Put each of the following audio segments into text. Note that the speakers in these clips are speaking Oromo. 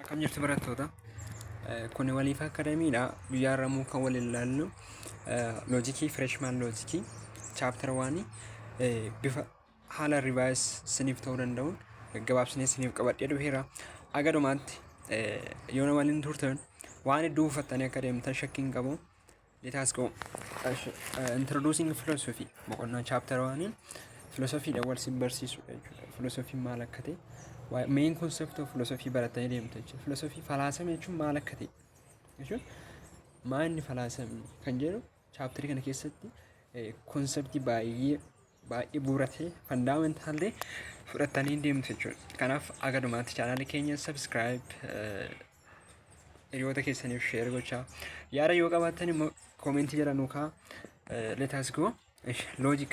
Kam jirtu barattoota kun waliif akademiidha. Guyyaa ramuu kan wal ilaallu loojikii freshman loojikii chaapter 1 bifa haala rivaayis siniif ta'uu danda'uun gabaabsinee siniif qabadhee dhufeera. Agadumaatti yoona waliin turtan waan hedduu uffattanii akka deemtan shakkiin qabu. Let us go. Introducing philosophy boqonnaa chapter 1 philosophy dha wal sin barsiisu jechuudha. Philosophy maal akka ta'e main concept of philosophy baratanii deemtu jechuudha. Philosophy falaasama jechuun maal akka ta'e jechuudha. Maanni falaasama kan jedhu chapter kana keessatti concept baay'ee bu'uura ta'e fundamental ta'e fudhatanii deemtu jechuudha. Kanaaf agadumaatti channel keenya subscribe hiriyoota keessaniif share gochaa yaada yoo qabaattan immoo comment jala nuu kaa. Let us go. Logic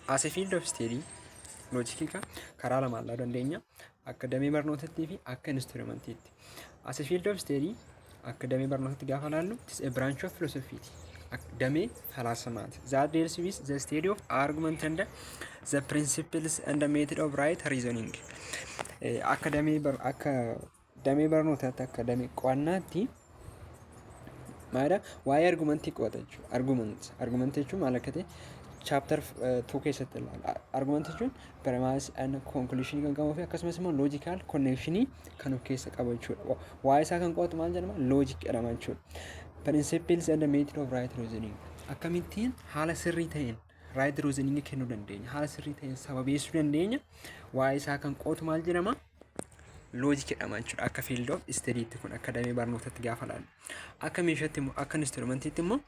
as a field of study logic karaa lama ilaaluu dandeenya, akka damee barnootaatti fi akka instrumentiitti. As a field of study akka damee barnootaatti gaafa ilaallu it is a branch of philosophy, damee falaasamaati. That deals with the study of argument and the principles and the method of right reasoning. Akka damee barnootaatti akka damee qo'annaatti maada waa'ee argumentii qo'ata jechuudha. Argument jechuun maal akka ta'e chapter 2 keessatti ilaalla. Argument jechuun premise and conclusion kan qabuu fi akkasumas immoo logical connection kan of keessa qabu jechuudha. Waa'ee isaa kan qo'atu maal jedhama? Logic jedhama jechuudha. Principles and the method of right reasoning. Akkamittiin haala sirrii ta'een right reasoning kennuu dandeenya, haala sirrii ta'een sababeessuu dandeenya. Waa'ee isaa kan qo'atu maal jedhama? Logic jedhama jechuudha. Akka field of studytti kun akka damee barnootaatti gaafa ilaallu. Akka meeshaatti immoo akka instrumentiitti immoo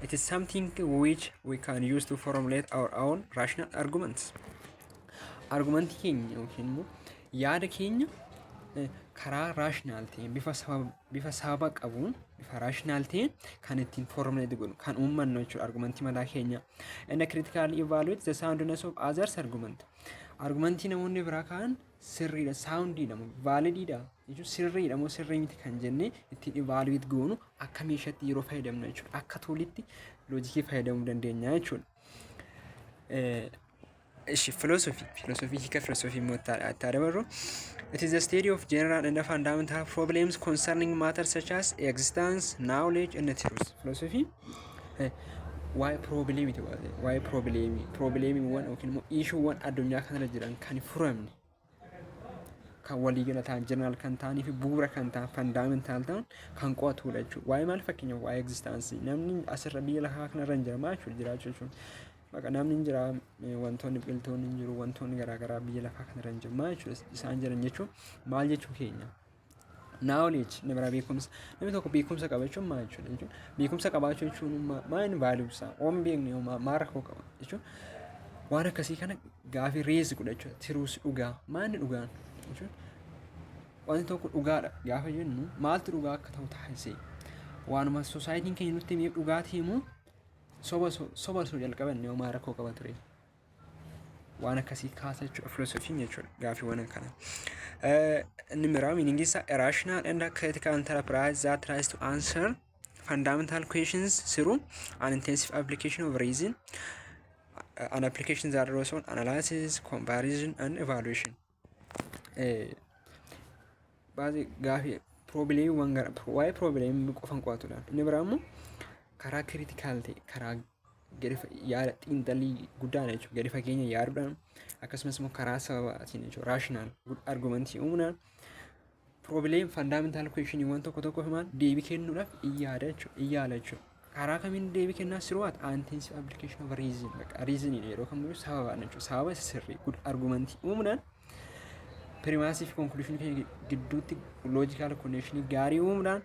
it is something which we can use to formulate our own rational arguments. Argumentii keenya yookiin immoo yaada keenya karaa raashinaal ta'een bifa sababa qabuun bifa raashinaal ta'een kan ittiin formulate godhu kan uummannu jechuudha. Argumentii mataa keenya and critically evaluate the soundness of others argument. Argumentii namoonni biraa kaan sirriidha, soundiidha, validiidha jechuun sirriidha moo sirrii miti kan jennee ittiin evaluate goonu akka meeshaatti yeroo fayyadamnu jechuudha. Akka toolitti loojikii fayyadamuu dandeenya jechuudha. Philosophy hiika philosophy immoo itti dabarru. It is the study of general and fundamental problems concerning matters such as existence, knowledge and truth. Philosophy waa'ee probleemiiwwan yookiin immoo issuuwwan addunyaa kanarra jiran kan furamne kan waliigala ta'an general kan ta'anii fi bu'uura kan ta'an fundamental ta'an kan qo'atudha jechuudha. Waa'ee maal fakkeenyaaf waa'ee existence namni asirra biyya lafaa kanarra hin jiru jechuudha. Jiraachuu jechuun maqaa namni hin jira, wantoonni biqiltoonni hin jiru, wantoonni garaagaraa biyya lafaa kanarra hin jiru jechuudha. Isaan jiran jechuun maal jechuu keenya? Knowledge nama beekumsa, namni tokko beekumsa qaba jechuun maal jechuudha? Beekumsa qabaachuu jechuun maal valuusaa waan beekne maal rakkoo qaba jechuudha. Waan akkasii kana gaafii reezi godha jechuudha. Tiruus dhugaa maanni dhugaan jechuudha. Wanti tokko dhugaadha gaafa jennu maaltu dhugaa akka ta'u taasise waanuma soosaayitiin keenya nutti himee dhugaatii immoo soba jalqaban yoo maal rakkoo qaba ture waan akkasii kaasa jechuudha. Filosoofiin jechuudha gaafiiwwan kana. Inni biraa meaning isaa irrational and critical enterprise that tries to answer fundamental questions through an intensive application of reason, an application that relies on analysis, comparison and evaluation. Baadhi gaafii probleemiiwwan waa'ee probleemii qofan qo'atudha. Inni biraa immoo karaa critical ta'e karaa gadi yaada xiinxalii guddaadha jechuudha. Gadi fageenya yaaduudhaan akkasumas immoo karaa sababaatiin jechuudha. Raashinaal argumentii uumuudhaan probleem fundamental questioniiwwan tokko himaan deebii kennuudhaaf iyyaala jechuudha. Karaa kamiin deebii kennaa siruwaat intensive application of reason reasoning yeroo kamiyyuu sababaan jechuudha. Sababa sirrii argumentii uumuudhaan primacy fi conclusion gidduutti logical connection gaarii uumuudhaan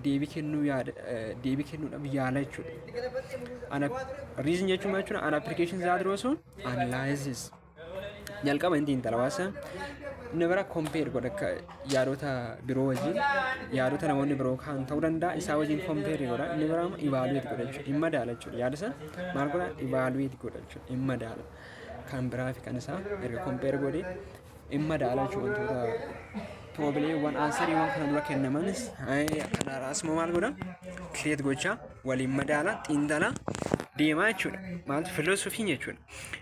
deebii kennuudhaaf yaala jechuudha. Reason jechuun maal jechuudha? An application that relies on analysis. Jalqaba inni xiinxalawaasa inni bira compare godha yaadota biroo wajjin yaadota namoonni biroo kan ta'uu danda'a isaa wajjin compare godha. Inni bira evaluate godha jechuudha. Dhimma daala jechuudha. Yaada sana maal godha? Evaluate godha jechuudha. Dhimma daala kan biraa fi kan isaa erga compare godhee dhimma daala jechuudha. Wantoota probleemiiwwan ansariiwwan kana dura kennamanis kanaaraas immoo maal godha? Create gochaa waliin madaala xiinxala deemaa jechuudha. Maaltu philosophy jechuudha?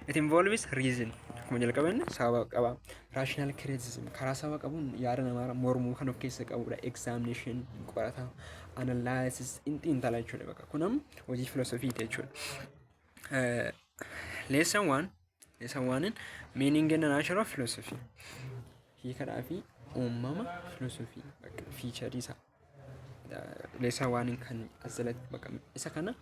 It involves reason, akkuma jalqabanne sababa qaba. Raashinaal criticism karaa sababa qabuun yaada namaa mormuu kan of keessa qabudha. Examination qorata analysis xiinxala jechuudha bakka kun amma hojii filoosofiiti jechuudha. Lesson 1 meaning and nature of philosophy hiikadhaa fi uumama filosofii fiicharii isaa lesson 1 kan asirratti bakka isa kana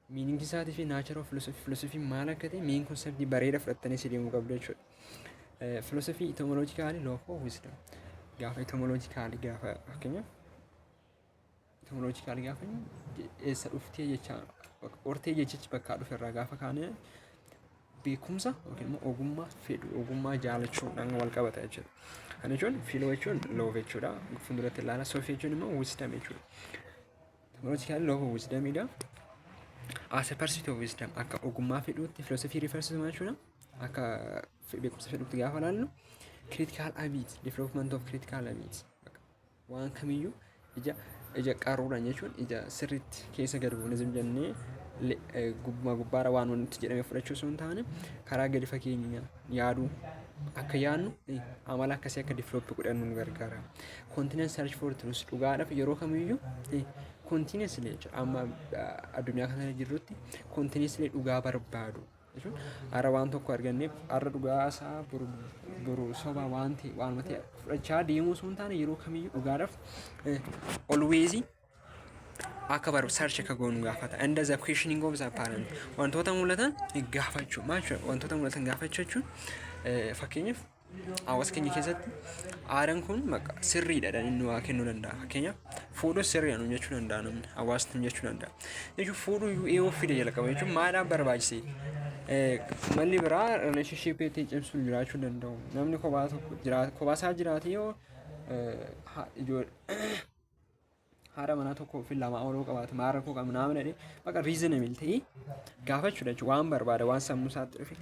meaning isaatii fi nature of philosophy maal akka ta'e main concept bareeda fudhattanii si deemuu qabdu jechuudha. Philosophy etymologically law of wisdom gaafa etymologically gaafa fakkeenyaaf etymologically gaafa eessa dhuftee jecha ortee jechichi bakka dhuferraa gaafa kaane beekumsa yookiin immoo ogummaa fedhu ogummaa jaalachuudhaan wal qabata jechuudha. Kana jechuun philo jechuun love jechuudha. Fuulduratti ilaala sophie jechuun immoo wisdom jechuudha. Etymologically law of wisdom idha. As a pursuit of wisdom akka ogummaa fedhuutti philosophy refers to jechuudha. Akka beekumsa fedhuutti gaafa ilaallu critical ability development of critical ability waan kamiyyuu ija qaruudhaan jechuun ija sirriitti keessa gad buunee jennee gubbaara waan wanti jedhamee fudhachuu osoo hin taane karaa gadi fageenya yaaduu akka yaadnu amala akkasii akka develop godhannu nu gargaara. Continuous search for truth dhugaadhaaf yeroo kamiyyuu continuously jechuudha. Amma addunyaa kana jirrutti continuously dhugaa barbaadu jechuun har'a waan tokko arganneef har'a dhugaa isaa boru soba waanti fudhachaa deemuu osoo hin taane yeroo kamiyyuu dhugaadhaaf always akka baru search akka goonu gaafata. And the questioning of the apparent wantoota mul'atan gaafachuu maaliif wantoota mul'atan gaafachuu jechuun fakkeenyaaf hawaasa keenya keessatti aadaan kun maqaa sirriidha inni waa kennuu danda'a. Fakkeenyaaf fuudhuu sirriidhaan jechuu danda'a namni hawaasni jechuu danda'a. Jechuun fuudhuu yoo fide jalqaba jechuun maadhaan barbaachise malli biraa relationship itti cimsuun jiraachuu danda'u. Namni kophaa isaa jiraate yoo haadha manaa tokko fi lama oloo qabaate maara koo qabna nama dhadhee bakka reasonable ta'ee gaafachuudha jechuudha. Waan barbaada waan sammuu isaatti dhufe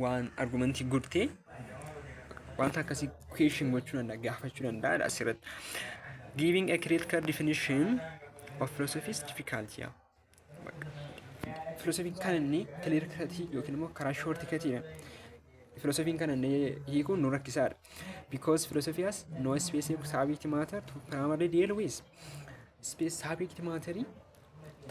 waan argumentii guddee wanta akkasii question gochuu danda'a gaafachuu danda'a asirratti. Giving a critical definition of philosophy is difficult. Philosophy kan inni clear cut yookiin immoo karaa short cut philosophy kan inni hiikuun nu rakkisaadha. Because philosophy has no specific subject matter to primarily deal with. Subject matter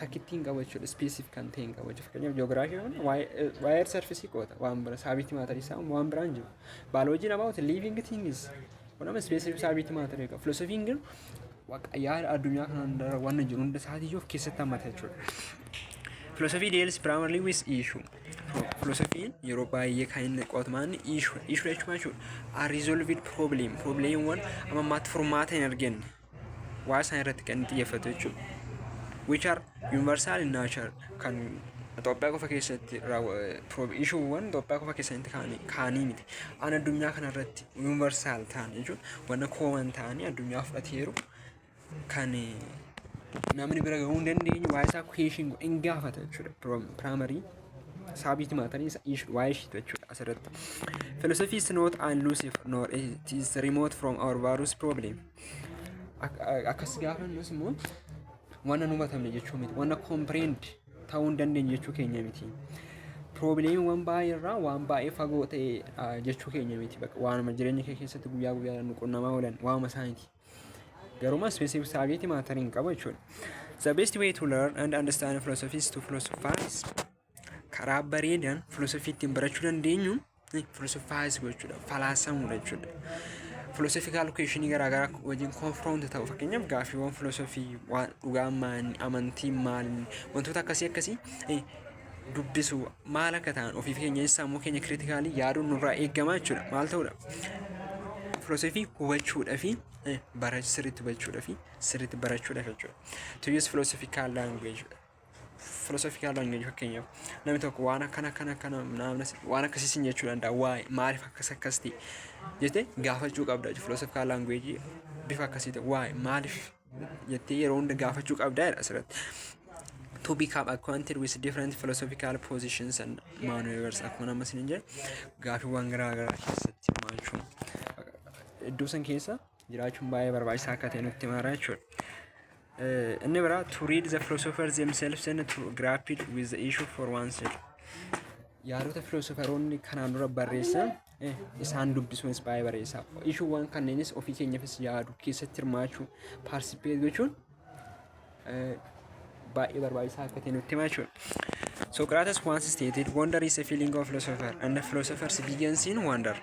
takkittiin qabachuudha specific kan ta'e hin qabachu. Fakkeenyaaf jiyoogiraafii waa'ee surface qoota waan bira subject matter isaa waan biraan jiru. Biology about living things wanama specific subject matter qaba. Philosophy garuu yaada addunyaa kana waan jiru hunda isaatii of keessatti hammata jechuudha. Philosophy deals primarily with issue. Philosophy yeroo baay'ee kan inni qo'ataman issue jechuun unresolved problem waan ammaatti furmaata hin arganne waa isaan irratti kan xiyyeeffatu jechuudha. Which are universal in nature kan Itoophiyaa qofa keessatti issuewwan Itoophiyaa qofa keessatti kaanii miti. Aan addunyaa kana irratti universal ta'an jechuun wanna common ta'anii addunyaa fudhateeru kan namni bira gahuu hin dandeenye waa isaa question hin gaafata jechuudha. Primary subject matter waa'ee ishiitu jechuudha asirratti. Philosophy is not elusive nor it is remote from our various problem. Akkas gaafannus immoo wanna nu hubatamne jechuu miti. Wanna comprehend ta'uu hin dandeenye jechuu keenya miti. Probleemiiwwan baay'ee irraa waan baay'ee fagoo ta'e jechuu keenya miti. Waanuma jireenya kee keessatti guyyaa guyyaan nu qunnamaa oolan waanuma isaaniiti. Garuma specific subject matter hin qabu jechuudha. The best way to learn and understand philosophy is to philosophize. Karaa bareedaan philosophy ittiin barachuu dandeenyu philosophize gochuudha. Falaasamuudha jechuudha. Philosophical question garaagaraa wajjin confront ta'u fakkeenyaaf gaaffiiwwan philosophy waan dhugaan amantii maali wantoota akkasii dubbisu maal akka ta'an ofii keenya sammuu keenya critically yaaduun nurraa eegama jechuudha. Maal ta'uudha? Philosophy hubachuudhaa fi sirriitti hubachuudhaa fi sirriitti barachuudhaaf jechuudha. To use philosophical language fakkeenyaaf namni tokko waan akkana waan akkasiisin jechuu danda'a. Waa'ee maaliif akkas ta'e jettee gaafachuu qabda. Philosophical language bifa akkasii ta'e waa'ee maaliif jettee yeroo hunda gaafachuu qabda asirratti. To become acquainted with different philosophical positions and maneuvers akkuma nama isin jedhe gaaffiiwwan garaagaraa keessatti hirmaachuun iddoo san keessa jiraachuun baay'ee barbaachisaa akka ta'e nutti himaa jechuudha. Inni biraa to read the philosophers themselves and to grapple with the issue for oneself. yaadota filoosofaroonni kanaan dura barreessan isaan dubbisuunis baay'ee bareessa. Ishuuwwan kanneenis ofii keenyaafis yaadu keessatti hirmaachuu paarsipeet gochuun baay'ee barbaachisaa akka ta'e nutti hima jechuudha. Socrates once stated, wonder is a feeling of philosopher and the philosophers begins in wonder.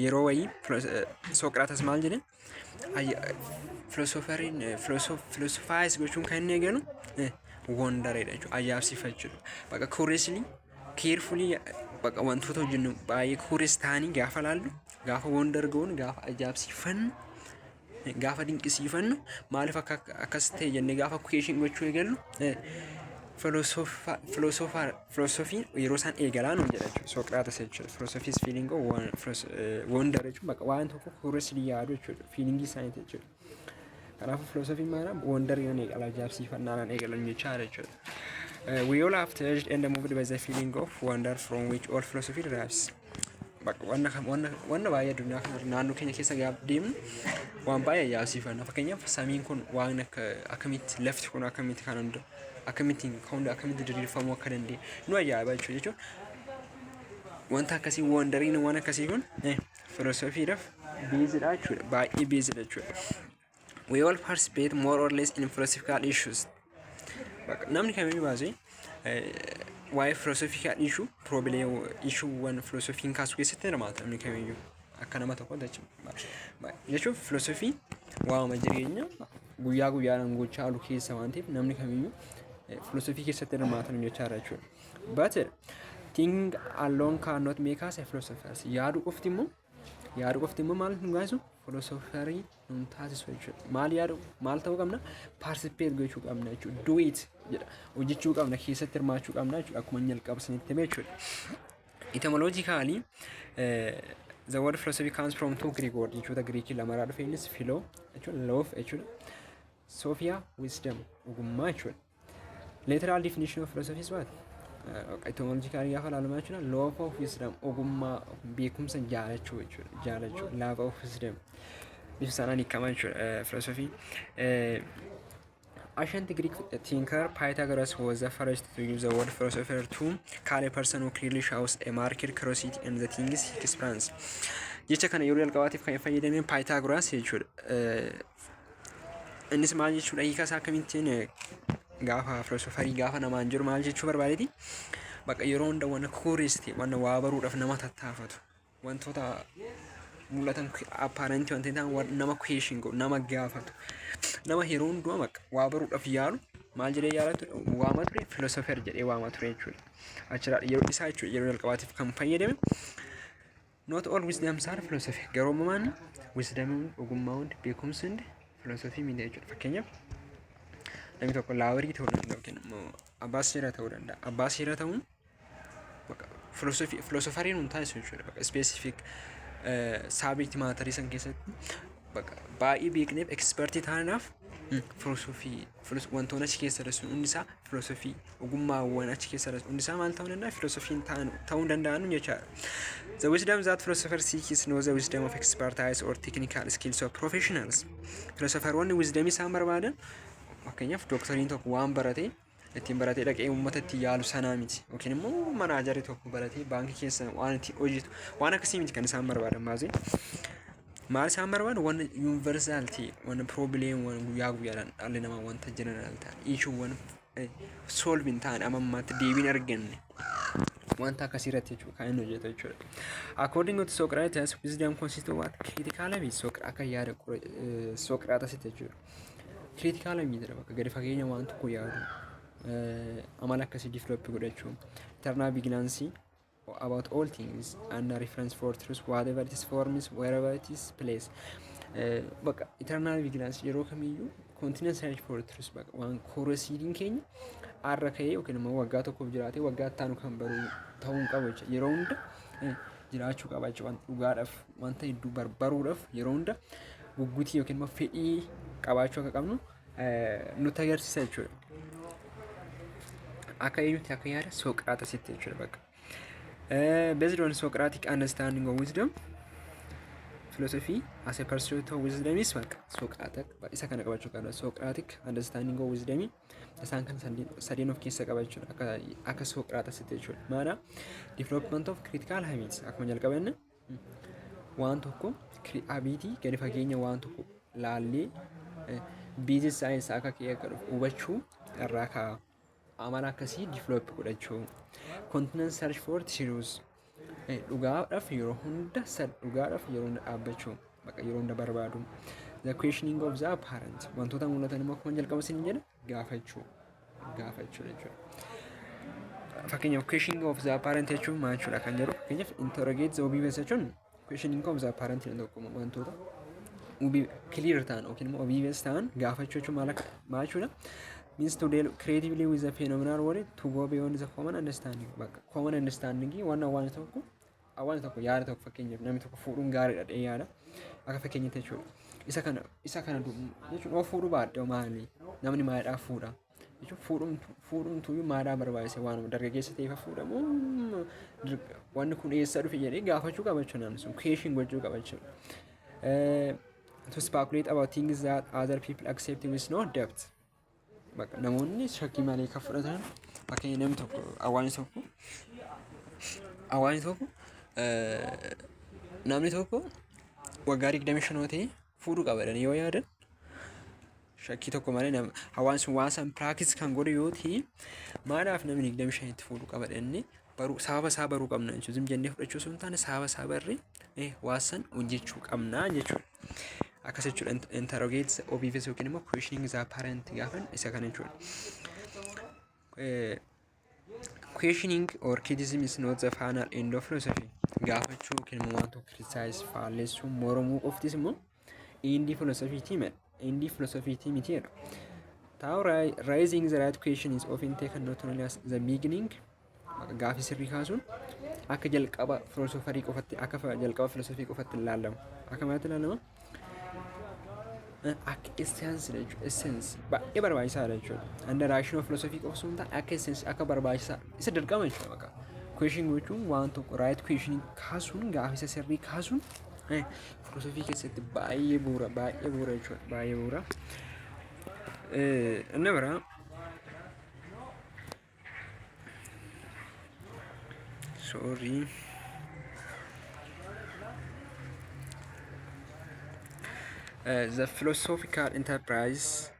Yeroo wayii Socrates maal jedhe philosophize gochuun kan inni eegalu wonderedha jechuudha. Ajaa'ibsiifachuudha. Bakka curiously carefully bakka wantoota hojjennu baay'ee curious ta'anii gaafa laallu gaafa wonder goonu gaafa ajaa'ibsiifannu gaafa dinqisiifannu maaliif akkas ta'e jennee gaafa question gochuu eegallu philosophy yeroo isaan eegalaan jedha jechuudha. Socrates jechuudha. Philosophy is feeling wonder jechuudha. Bakka waan tokko curiously yaadu jechuudha. Feeling isaaniiti jechuudha. Kanaafuu philosophy maana wonder yoon eegala ajaa'ibsiifannaan eegalan jechaadha jechuudha. We all have touched and moved by the feeling of wonder from which all philosophy derives. Wanna baay'ee addunyaa kana naannoo keenya keessa gaaf deemnu waan baay'ee ajaa'ibsiifanna. Fakkeenyaaf samiin kun waan akkamitti lafti kun akkamitti kan hunda akkamitti diriirfamuu akka danda'e nu ajaa'iba jechuudha. Wanta akkasii wonderiin waan akkasii kun filoosofiidhaaf beezidha jechuudha. Baay'ee beezidha jechuudha. We all participate more or less in philosophical issues. Namni kamiyyuu baasee waa'ee philosophical issue problem issue waan philosophiin kaasuu keessatti hirmaata namni kamiyyuu akka nama tokko jechuun philosophy waa'uma jireenya guyyaa guyyaadhaan gochaa oolu keessa waan ta'eef namni kamiyyuu philosophy keessatti hirmaatan jechaadha jechuudha. But thinking alone cannot make us a philosophers. Yaadu qofti immoo maal nu taasisu philosopherii nu taasisu jechuudha. Maal yaadu maal ta'uu qabna participate gochuu qabna jechuudha. Do it jedha hojjechuu qabna keessatti hirmaachuu qabna jechuudha. Akkuma jalqaba sanitti hime jechuudha. Etymologically the word philosophy comes from two Greek words jechuudha. Greek lamarraa dhufe innis philo jechuudha love jechuudha. Sophia wisdom ogummaa jechuudha. Literal definition of philosophy is what? Etymologically gaafa ilaalama jechuudha. Love of wisdom ogummaa beekumsa jaalachuu jechuudha. Love of wisdom ibsanaan hiikama jechuudha philosophy. Ancient Greek thinker Pythagoras was the first to use the word philosopher to call a person who clearly shows a marked curiosity in the things he explains. Jecha kana yeroo jalqabaatiif kan fayyadame Pythagoras jechuudha. Innis maal jechuudha hiika isaa akkamittiin gaafa philosopherii gaafa namaan jiru maal jechuu barbaadeeti bakka yeroo hunda waan curious ta'e waan waa baruudhaaf nama tattaafatu wantoota mul'atan apparent wanta ta'an nama question godhu nama gaafatu nama yeroo hundumaa bakka waa baruudhaaf yaalu maal jedhee yaalatu waama ture philosopher jedhee waama ture jechuudha. Achirraa yeroo isaa jechuudha yeroo jalqabaatiif kan fayyadame. Not all wisdoms are philosophy. Garuu uumamaan wisdom ogummaa hundi beekumsi hundi philosophy miti jechuudha. Fakkeenyaaf namni tokko laawarii ta'uu danda'a yookiin immoo abbaa seeraa ta'uu danda'a. Abbaa seeraa ta'uun filosofariin hun taasisu jechuudha. Specific subject matter san keessatti baay'ee beekneef expertii ta'anaaf wantoonni achi keessa jiran hundi isaa filosofii ogummaawwan achi keessa jiran hundi isaa maal ta'uu danda'a filosofiin ta'uu danda'an jechaadha. The wisdom that philosophers seek is not the wisdom of expertise or technical skills of professionals. Filosofaroonni wisdom isaan barbaadan fakkeenyaaf dooktoriin tokko waan baratee ittiin baratee dhaqee uummata itti yaalu sanaa miti yookiin immoo manaajarii tokko baratee baankii keessa waan itti hojjetu waan akkasii miti kan isaan barbaadan baasee maal isaan barbaadan waan universal ta'e waan problem waan guyyaa guyyaadhaan dhalli namaa wanta general ta'an issue waan solving ta'an amammaatti deebiin arganne wanta akkasii irratti jechuudha kan inni hojjetu jechuudha. According to Socrates, wisdom consists of what? Critical ability. Akka yaada Socrates jechuudha. Critical ability bakka gadi fageenya waan tokko yaadu amala akkasii develop godhachuun eternal vigilance about all things and a reference for truth whatever it is forms wherever it is place. Bakka eternal vigilance yeroo kamiyyuu continuous search for truth bakka waan curiosity keenya arra ka'ee yookiin immoo waggaa tokkoof jiraatee waggaa ittaanu kan baru ta'uu qabu jechuudha. Yeroo hunda jiraachuu qaba jechuudha. Waan dhugaadhaaf wanta hedduu barbaruudhaaf yeroo hunda gugguutii yookiin immoo fedhii qabaachuu akka qabnu nutti agarsiisa jechuudha. Akka eenyutti akka yaada Socratesitti jechuudha bakka. Based on Socratic understanding of wisdom, philosophy as a pursuit of wisdom is baka Socratic isa kana qabachuu qaba Socratic understanding of wisdom isaan kan sadeen of keessa qabachuu akka Socrates jechuudha maana development of critical habits akkuma jalqabanne waan tokko ability gadi fageenya waan tokko laallee business science akka keessa hubachuu irraa ka amala akkasii develop godhachuu continuous search for truth dhugaadhaaf yeroo hunda dhugaadhaaf yeroo hunda dhaabbachuu bakka yeroo hunda barbaadu the questioning of the apparent wantoota mul'atan immoo akkuma jalqaba isin jedha gaafachuu jechuudha fakkeenyaaf questioning of the apparent jechuun maal jechuudha kan jedhu fakkeenyaaf interrogate the obvious jechuun questioning of the apparent jedhan tokko wantoota clear ta'an yookiin immoo obvious ta'an gaafachuu jechuun maal jechuudha means to deal creatively with the phenomenal world to go beyond the common understanding bakka common understanding waan tokko yaada tokko fakkeenyaaf namni tokko fuudhuun gaariidha dhee yaada akka fakkeenyaatti jechuudha isa kana jechuun of fuudhuu baadhee maali namni maalidhaa fuudha jechuun fuudhuun tuyyuu maalidhaa barbaachise waan dargaggeessa ta'eef fuudhamu wanni kun eessa dhufe jedhee gaafachuu qabachuu namni sun question gochuu qabachuu to speculate about things that other people accept with no depth bakka namoonni shakkii malee kan fudhatan fakkeenya namni tokko namni tokko waggaa 25 ta'e fuudhuu qabadan yoo yaadan shakkii tokko malee hawaasni waan san practice kan godhu yoo ta'e maadhaaf namni 25 itti fuudhuu qabadanne sababa isaa baruu qabna jechuudha zim jennee fudhachuu osoo hin taane sababa isaa barree waan san hojjechuu qabnaa jechuudha. Akkas jechuudha interrogate obvious yookiin immoo questioning the apparent gaafan isa kana jechuudha. Questioning or criticism is not the final end of philosophy. Gaafachuu yookiin immoo waan tokko criticize faallessuu mormuu qoftis immoo indi philosophy miti jedha. Now raising the right question is often taken not only as the beginning gaafii sirrii kaasuun akka jalqaba filosoofarii qofatti ilaalamu akka maalitti ilaalama akka essence baay'ee barbaachisaadha jechuudha. Under rational philosophy qofa osoo hin taane akka essence akka barbaachisaa isa dirqama jechuudha bakka. Question gochuun waan tokko right question kaasuun gaafisa sirrii kaasuun filosofii keessatti baay'ee bu'uura jechuudha baay'ee bu'uura. Inni biraa the philosophical enterprise,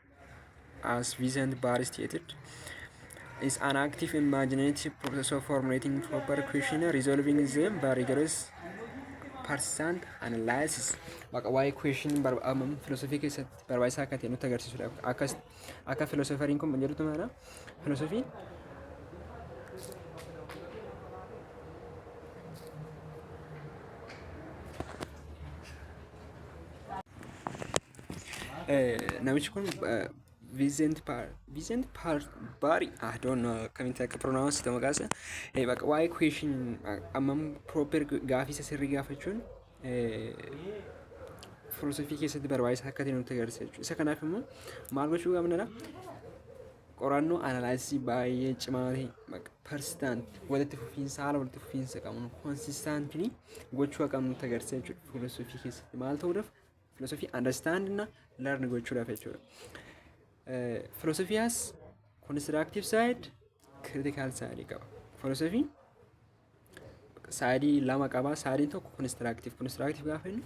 as Vincent Barr stated, is an active imaginative process of formulating proper questions, resolving them by rigorous persistent analysis. Why question philosophy keessatti barbaachisaa akka ta'e nutti agarsiisudha. Akka filosoofariin kun jedhutu maala filosoofiin namichi kun Vincent Barry I don't know kamitti akka pronounce ta maqaasa bakka waa'ee question ammam proper gaafisa sirrii gaafachuun filosofii keessatti barbaachisaa akka ta'e nutti agarsiisa jechuudha. Isa kanaaf immoo maal gochuu qabnadha qorannoo analysis baay'ee cimaa ta'e persistent walitti fufiinsa qabnu consistently gochuu qabnu nutti agarsiisa jechuudha. Filosofii keessatti maal ta'uudhaaf philosophy understand na learn gochuudhaaf jechuudha. Philosophy has constructive side, critical side qaba. Philosophy side lama qaba. Side tokko constructive gaafa inni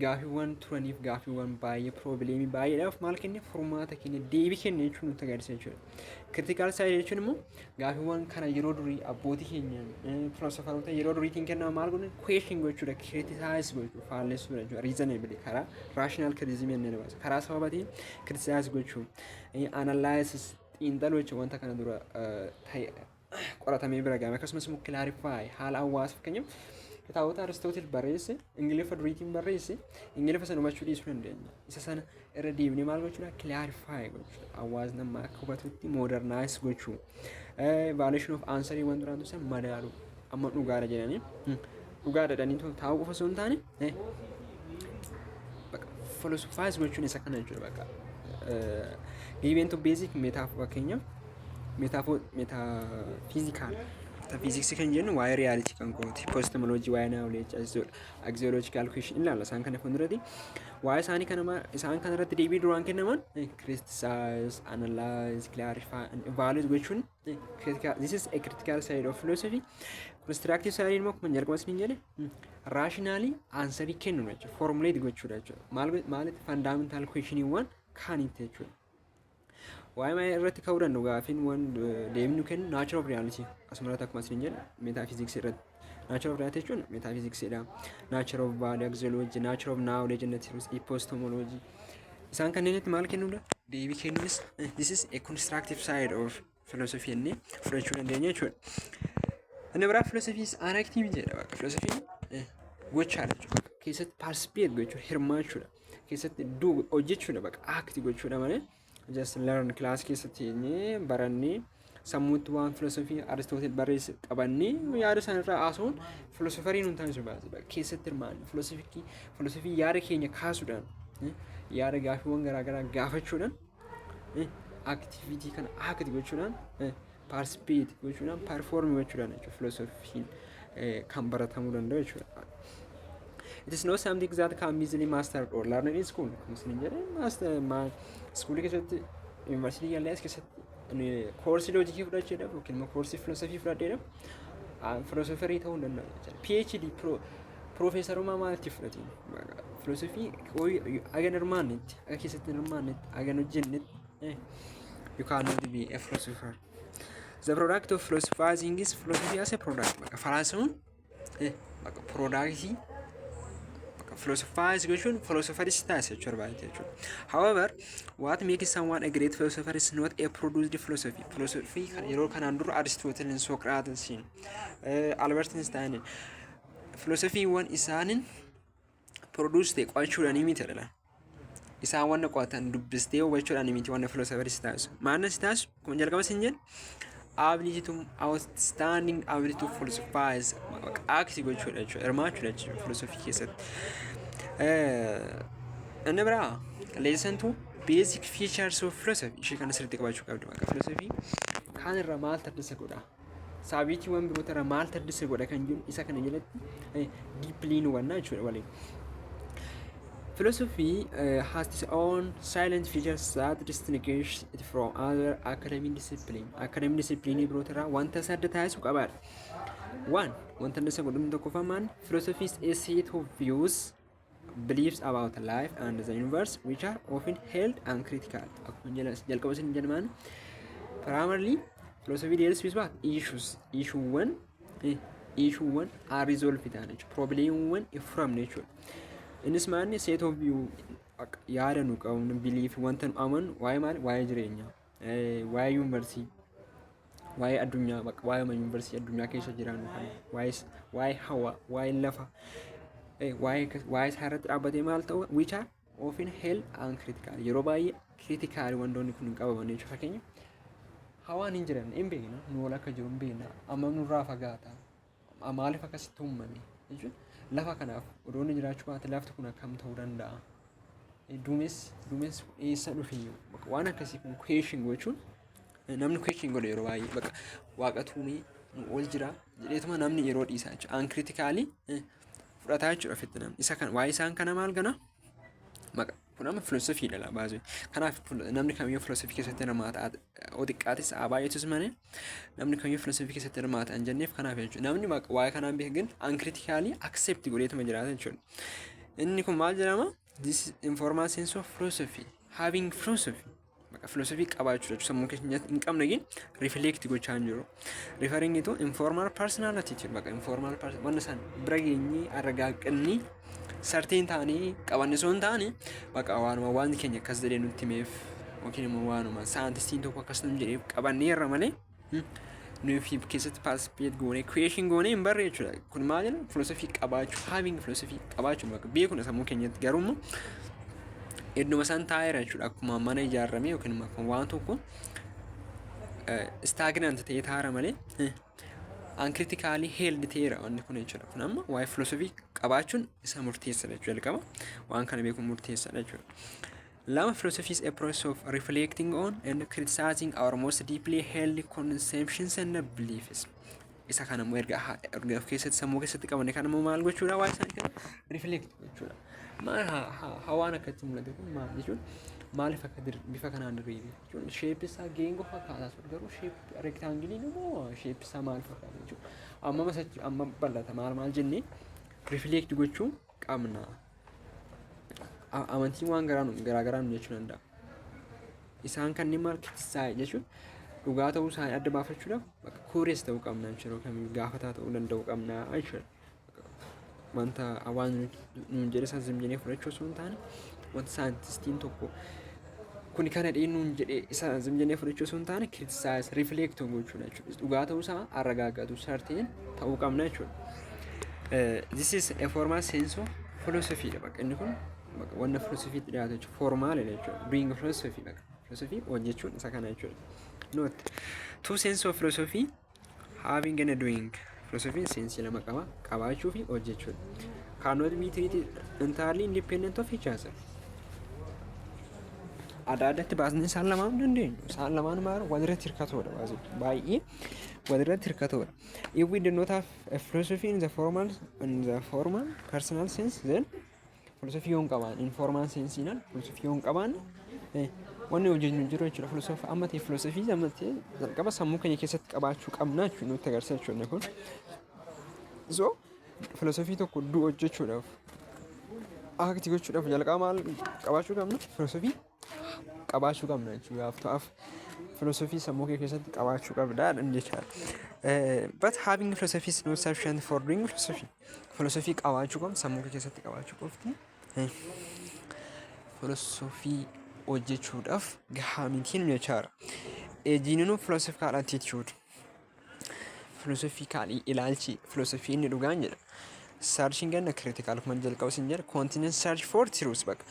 gaafiiwwan turaniif gaafiiwwan baay'ee probleemii baay'eedhaaf maal kenne furmaata kenne deebii kenne jechuun nutti agarsiisa jechuudha. Critical side jechuun immoo gaafiiwwan kana yeroo durii abbootii keenyaan filosofaroota yeroo duriitiin kennamu maal godhan question gochuudha criticize gochuu faallessuudha jechuudha reasonably karaa rational criticism jennee dabarsa karaa sababatiin criticize gochuu analysis xiinxaluu jechuudha wanta kana dura qoratamee bira gaame akkasumas immoo clarify haala hawaasa fakkeenyaaf kitaabota Aristootil barreesse Ingiliffa duriitiin barreesse Ingiliffa sana hubachuu dhiisuu dandeenya. Isa sana irra deebinee maal gochuudha clarify gochuudha hawaasni amma akka hubatutti modernize gochuu violation of answer waan duraan tusan madaalu amma dhugaadha jedhanii dhugaadha jedhanii taa'uu qofa osoo hin taane philosophize gochuun isa kana jechuudha bakka given to basic metaphor fakkeenyaaf metaphysical Metaphysics kan jennu waa'ee reality kan kooti. Epistemology waa'ee knowledge, axiological question ilaalla isaan kana fuulduratti. Waa'ee isaan kana irratti deebii duraan kennaman criticize, analyze, clarify and evaluate gochuun this is a critical side of philosophy. Constructive side immoo akkuma jalqaba isin jedhe rationally answer kennu jechuudha. Formulate gochuudha jechuudha. Maalitti fundamental questioniiwwan kaanitti jechuudha. Waa'ee maal irratti ka'uu danda'u gaafiin waan deemnu kennu nature of reality asumarratti akkuma isin jedhe metaphysics irratti nature of reality jechuun metaphysics dha. Nature of value, axiology, nature of knowledge and epistemology isaan kanneenitti maal kennuudha deebii kennuunis this is a constructive side of philosophy inni fudhachuu dandeenya jechuudha. Inni biraa philosophy is an active jedha bakka philosophy gochaadha jechuudha. Keessatti participate gochuudha hirmaachuudha. Keessatti hojjechuudha bakka act gochuudha malee just learn class keessatti barannee sammuutti waan philosophy Aristotle barreesse qabannee yaada sana irraa haasa'uun philosopherii nuun taasisu baase keessatti hirmaanne philosophy yaada keenya kaasuudhaan yaada gaafiiwwan garaagaraa gaafachuudhaan activity kana act gochuudhaan participate gochuudhaan perform gochuudhaan jechuudha philosophy kan baratamuu danda'u jechuudha. It is not something that can be easily mastered or learned in school. Kun master school keessatti university gallees keessatti koorsii loojikii fudhachuudhaaf yookiin immoo koorsii filosofii fudhadheedhaaf filosooferii ta'uu danda'a jechuudha. PhD piroofeesarummaa maalitti fudhatiin filosofii agan hirmaannetti aga keessatti hirmaannetti agan hojjennetti you cannot be a philosopher. The product of philosophizing is philosophy as a product. Falaasuun productii philosophize gochuun philosopherist taasisa jechuudha. However, what makes someone a great philosopher is not a produced philosophy. Philosophy yeroo kanaan dura Aristotle, Socrates, Albert Einstein philosophy waan isaanin produced qo'achuudhaan miti jedha. Isaan waan qo'atan dubbistee hubachuudhaan miti waan philosopherist taasisu. Maannas taasisu kun jalqaba isin jedhe ability to outstanding ability to philosophize act gochuudha jechuudha. Hirmaachuudha jechuudha philosophy keessatti. Inni biraa lesson two basic features of philosophy ishee kana sirriitti qabachuu qabdu. Philosophy kaan irraa maal taddisa godha? Saabitiiwwan biroota irraa maal taddisa godha kan jiru isa kana jalatti deeply nu hubannaa jechuudha waliin. Philosophy has its own silent features that distinguish it from other academic discipline. Academic discipline biroota irraa wanta isa adda taasisu qabaadha. One, wanta isa godhamu tokkoffamaan philosophy is a set of views, beliefs about life and the universe which are often held uncritical. Akkuma jalqaba isin jedhaman primarily philosophy deals with what? Issuewwan are resolved ta'an jechuudha. Problemewwan furamne jechuudha. Innis maanni set of view yaada nu qabnu belief wanta nu amanu waa'ee maali waa'ee jireenyaa waa'ee yuunivarsiitii waa'ee addunyaa waa'ee yuunivarsiitii addunyaa keessa jiraannu kana waa'ee hawa waa'ee lafa waa'ee isaa irratti dhaabbatee maal ta'u which are often held uncritical yeroo baay'ee critical wantoonni kun hin qabaman jechuudha. Fakkeenya hawaan hin jiran hin beekna nu wal akka jiru hin beekna amma nurraa fagaata maaliif akkasitti uumame jechuudha. Lafa kanaaf odoonni jiraachuu baate lafti kun akkam ta'uu danda'a? Duumessi eessa dhufe? Waan akkasii kun question gochuun namni question godha yeroo baay'ee bakka waaqatu ol jira jedheetuma namni yeroo dhiisaa jechuudha. Uncritically fudhataa jechuudha ofitti namni. Isa kan waa'ee isaan kana maal gana? Kun amma philosophy dha baasuu. Kanaaf namni kamiyyuu philosophy keessatti hirmaata xiqqaatis baay'atus malee namni kamiyyuu philosophy keessatti hirmaata hin jenneef kanaaf jechuudha. Namni waa'ee kanaan beeku ግን uncritically accept godheetuma jiraata jechuudha. Inni kun maal jedhama? This informal sense of philosophy. Having philosophy. Philosophy qabaachuu jechuudha. Sammuu keenya hin qabne ግን reflect gochaa hin jiru. Referring to informal personality jechuudha. Informal person waan isaan bira geenyee argaaqanii sarteen ta'anii qabanne osoo hin taane waanuma waan keenya akkas jedhee nutti himeef yookiin immoo waanuma saayintistiin tokko akkas nu jedheef qabannee irra malee nuyi keessatti participate goonee creation goonee hin barre jechuudha. Kun maal jedhama? Philosophy qabaachuu having philosophy qabaachuu beekuna sammuu keenyatti garuu idduma isaan taa'eera jechuudha. Akkuma mana ijaarame yookiin immoo waan tokko stagnant ta'ee taa'eera malee uncritically held ta'eera wanti kun jechuudha. Kun amma waa'ee philosophy qabaachuun isa murteessaadha jechuudha. Jalqaba waan kana beekuun murteessaadha jechuudha. Lama philosophy is a process of reflecting on and criticizing our most deeply held conceptions and beliefs. isa kana immoo erga of keessatti sammuu keessatti qabanne kana immoo maal gochuudha waa isaan kana reflect gochuudha. Maal hawaan akkatti mul'ate kun maal jechuun maaliif akka bifa kanaan diriire jechuun shape isaa geengoo fakkaataa ture garuu shape rectangiliin immoo shape isaa maal fakkaata jechuudha. Amma bal'ata maal jennee reflect gochuu qabna. Amantiin waan garaagaraa nu jechuu danda'a. Isaan kanneen maal kittisaa jechuun dhugaa ta'uu isaanii adda baafachuudhaaf bakka kuurees ta'uu qabna jechuudha. Kamiyyuu gaafataa ta'uu danda'uu qabna jechuudha. Wanta waan nuun jedhe san zim jennee fudhachuu osoo hin taane wanta saayintistiin tokko kuni kana nuun jedhe isa zim jennee fudhachuu osoo hin taane kittisaayis rifleektii gochuudha jechuudha. Dhugaa ta'uu isaa arragaagatu sarteen ta'uu qabna jechuudha. This is a formal sense of philosophy dha bakka inni kun wanna philosophiitti dhiyaatu jechuudha. Formaal jechuudha. Doing philosophy bakka. Philosophy hojjechuun isa kana jechuudha. Note two sense of philosophy having and doing. Philosophy sense lama qaba qabaachuu fi hojjechuudha. Cannot be treated entirely independent of each other. Adda addatti baasnee isaan lamaan dandeenyu. Isaan lamaan maal walirratti hirkatoodha baay'ee walirratti hirkatoodha. If we do not have a philosophy in the formal personal sense then philosophy yoon qabaan informal sense inaan philosophy yoon qabaan wanni hojjennu jiru jechuudha. Philosophy ammatee philosophy ammatee jalqaba sammuu keenya keessatti qabaachuu qabna jechuudha nutti agarsiisa jechuudha kun. So philosophy tokko hojjechuudhaaf akti gochuudhaaf jalqaba maal qabaachuu qabna? Philosophy qabaachuu qabna jechuudha. Aftaaf philosophy sammuu kee keessatti qabaachuu qabda jechuudha. But having philosophy is not sufficient for doing philosophy. Philosophy qabaachuu qabna sammuu kee keessatti qabaachuu qofti. Philosophy hojjechuudhaaf gahaa mitiin jechaadha. Ejjiinuu philosophical attitude. Philosophical ilaalchi philosophy inni dhugaan jedha. Searching and critical kuma jalqabu sin jedha. Continue search for truth bakka.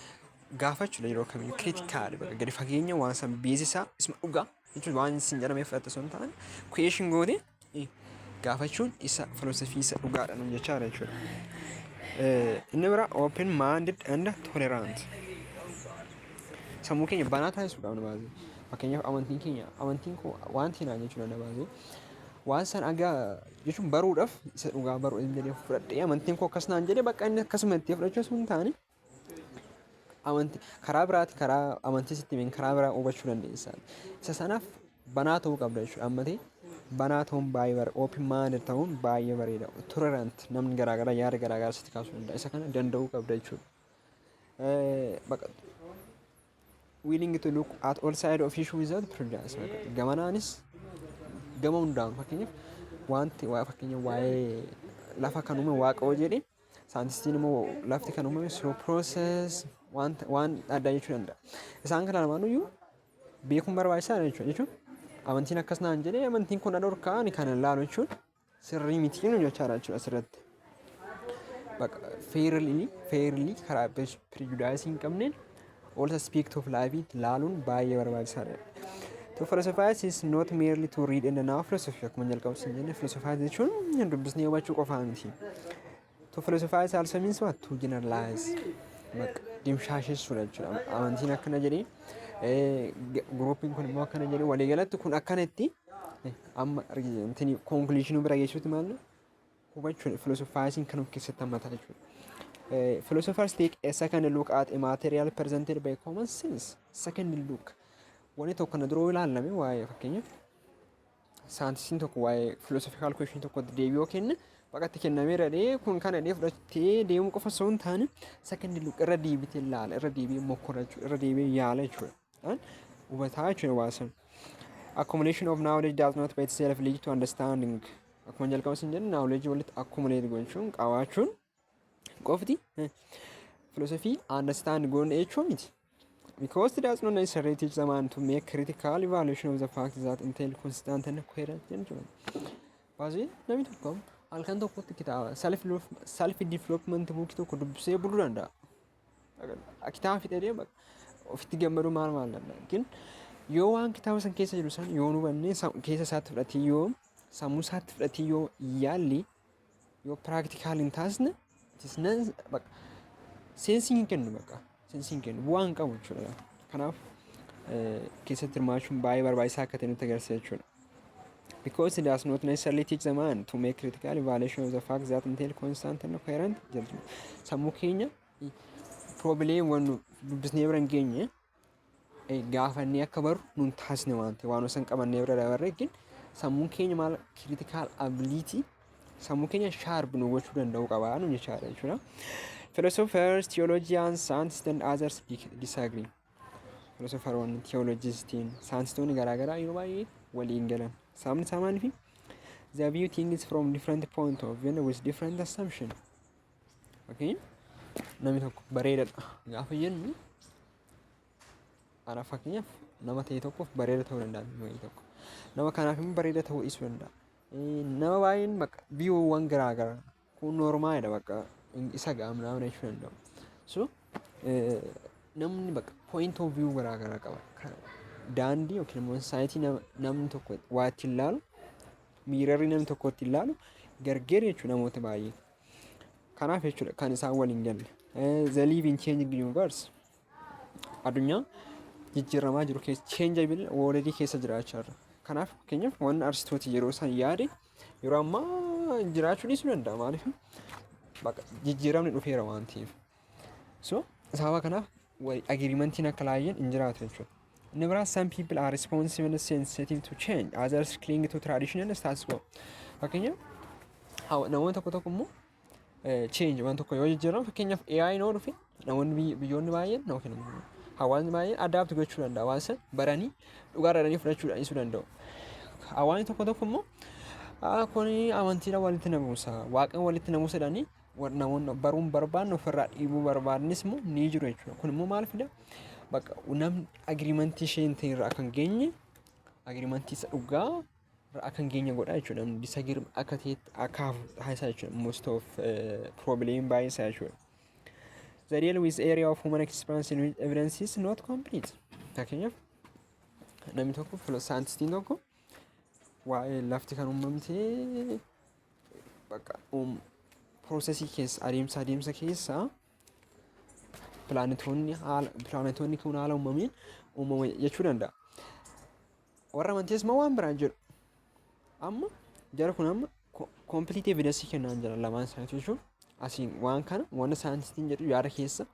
Gaafachuudha yeroo kamiyyuu critical bakka gadi fageenya waan san beeksisaa isma dhugaa jechuun waan sin jedhamee fudhata osoo hin taane question goote gaafachuun isa philosophy isa dhugaadha nu jechaadha jechuudha. Inni bira open minded and tolerant. Sammuu keenya banaa taasisuu qabna baasee. Fakkeenyaaf amantiin koo wanti naan jechuudha na baasee. Waan san agaa jechuun baruudhaaf isa dhugaa baruu hin jedhee fudhadhee amantiin koo akkas naan jedhee bakka inni akkasuma itti fudhachuu osoo hin taane amantii karaa biraati karaa amantii sitti himeen karaa biraa hubachuu dandeessa. Isa sanaaf banaa ta'uu qabda jechuudha. Ammatee banaa ta'uun baay'ee bareeda. Open minded ta'uun baay'ee bareeda. Tolerant namni garaagaraa yaada garaagaraa sitti kaasuu danda'a. Isa kana danda'uu qabda jechuudha. Willing to look at all sides of issue without prejudice. Gamanaanis gama hundaan fakkeenyaaf wanti fakkeenyaaf waa'ee lafa kan uumame waaqoo jedhe saayintistiin immoo lafti kan uumame slow process waan addaa jechuu danda'a. Isaan kana lamaanuyyuu beekuun barbaachisaadha jechuudha. Amantiin akkas naan jedhee amantiin kun dhorkaa ani kana ilaalu jechuun sirrii miti nu jechaadha jechuudha asirratti. Fairly karaa prejudice hin qabneen also speak of life ilaaluun baay'ee barbaachisaadha. To philosophize is not merely to read and now philosophy akkuma jalqabu sin jenne philosophize jechuun dubbisnee hubachuu qofaa miti. To philosophize also means what? To generalize. Dimshaashessuudha jechuudha. Amantiin akkana jedhee groupiin kun immoo akkana jedhee waliigalatti kun akkanatti amma conclusion bira geessuuti maal hubachuudha. Philosophizing kan of keessatti hammata jechuudha. Philosophers take a second look at a material presented by common sense. Second look. Wanti tokko na duroo ilaalame waa'ee fakkeenyaaf saayintistiin tokko waa'ee philosophical question tokko deebii yoo kenne baqatti kennameera kun kana fudhattee deemuu qofa osoo hin taane second look irra deebitee ilaala irra deebi'ee mokkora jechuudha irra deebi'ee yaala jechuudha. Hubataa jechuudha waasan. Accumulation of knowledge does not by itself lead to understanding. Akkuma jalqaba sin jedhu knowledge walitti accumulate gochuun qabaachuun qofti philosophy understand goon jechuu miti. Because it does not necessarily teach the man to make critical evaluation of the facts that entail consistent and coherent judgment. Baasii namni tokko halkan tokkotti kitaaba self development book tokko dubbisee buluu danda'a. Kitaaba fixee ofitti gammaduu maal danda'a. Lakin yoo waan kitaaba san keessa jiru san yoo hubannee keessa isaatti fudhatee yoo sammuu isaatti fudhatee yoo yaalli yoo practical hin taasisne seensiin hin kennu bakka. Seensiin kennu bu'aan qabu jechuudha. Kanaaf keessatti hirmaachuun baay'ee barbaachisaa akka ta'e nutti agarsiisa jechuudha. because it does not necessarily teach the mind to make critical evaluation of the fact that intel constant and coherent judgment. Sammuu keenya problem waan dubbisnee bira hin geenye gaafannee akka baru nun taasisne waan ta'e waan osoo hin qabannee bira dabarre gin sammuun keenya maal critical ability sammuu keenya sharp nu gochuu danda'u qaba nu jechaadha jechuudha. Philosophers, theologians, scientists and others disagree. Philosopheroonni, theologistiin, saayintistoonni garaagaraa yeroo baay'ee waliin galan. Sababni isaa maaliif? They view things from different point of view with different assumption. Okay? Namni tokko bareedaadha gaafa jennu ana fakkeenyaaf nama ta'e tokkoof bareeda ta'uu danda'a namni tokko. Nama kanaaf immoo bareeda ta'uu dhiisuu danda'a. Nama baay'een bakka biyyuuwwan garaagaraa kun noormaalidha bakka isa gaamnaa jechuu danda'u. So namni bakka point of view garaagaraa qaba. Daandii yookiin immoo saayitii namni tokko waa ittiin ilaalu miirarri namni tokko ittiin ilaalu gargar jechuudha namoota baay'ee. Kanaaf jechuudha kan isaan waliin galle. The living changing universe addunyaa jijjiiramaa jiru keessa changeable already keessa jiraachaa jira. Kanaaf fakkeenyaaf waan Aristooteel yeroo isaan yaade yeroo ammaa jiraachuu dhiisuu danda'a maaliif bakka jijjiiramni dhufeera waan ta'eef. So sababa kanaaf agreementiin akka laayeen hin jiraatu jechuudha. Inni biraa some people are responsive and sensitive to change, others cling to traditional status quo. Fakkeenyaaf namoonni tokko tokko immoo change waan tokko yoo jijjiiramu fakkeenyaaf AI noo dhufe namoonni biyyoonni baay'een yookiin hawaasni baay'een adapt gochuu danda'a waan san baranii dhugaa dhadhanii fudhachuu dhiisuu danda'u. Hawaasni tokko tokko immoo kun amantiidhaan walitti namuusa waaqan walitti namuusa jedhanii namoonni baruun barbaadne ofirraa dhiibuu barbaadnis immoo ni jiru jechuudha. Kun immoo maal fida? Bakka namni agreementii isheen ta'e irraa akka hin geenye agreementii isa dhugaa irraa akka hin geenye godha jechuudha. Namni disagree akka ta'etti akka hafu taasisaa jechuudha. Most of problem baay'ee isaa jechuudha. The deal with area of human experience in which evidence is not complete. Fakkeenyaaf namni tokko saayintistiin tokko waa'ee lafti kan uumamtee bakka proosesii keessa adeemsa keessa pilaanetoonni kun haala uumameen uumama jechuu danda'a. Warra amantees moo waan biraan jedhu. Amma jara kun amma complete evidence kennaan jira lamaan isaaniitu jechuudha. Asiin waan kana wanna saayintistiin jedhu yaada keessa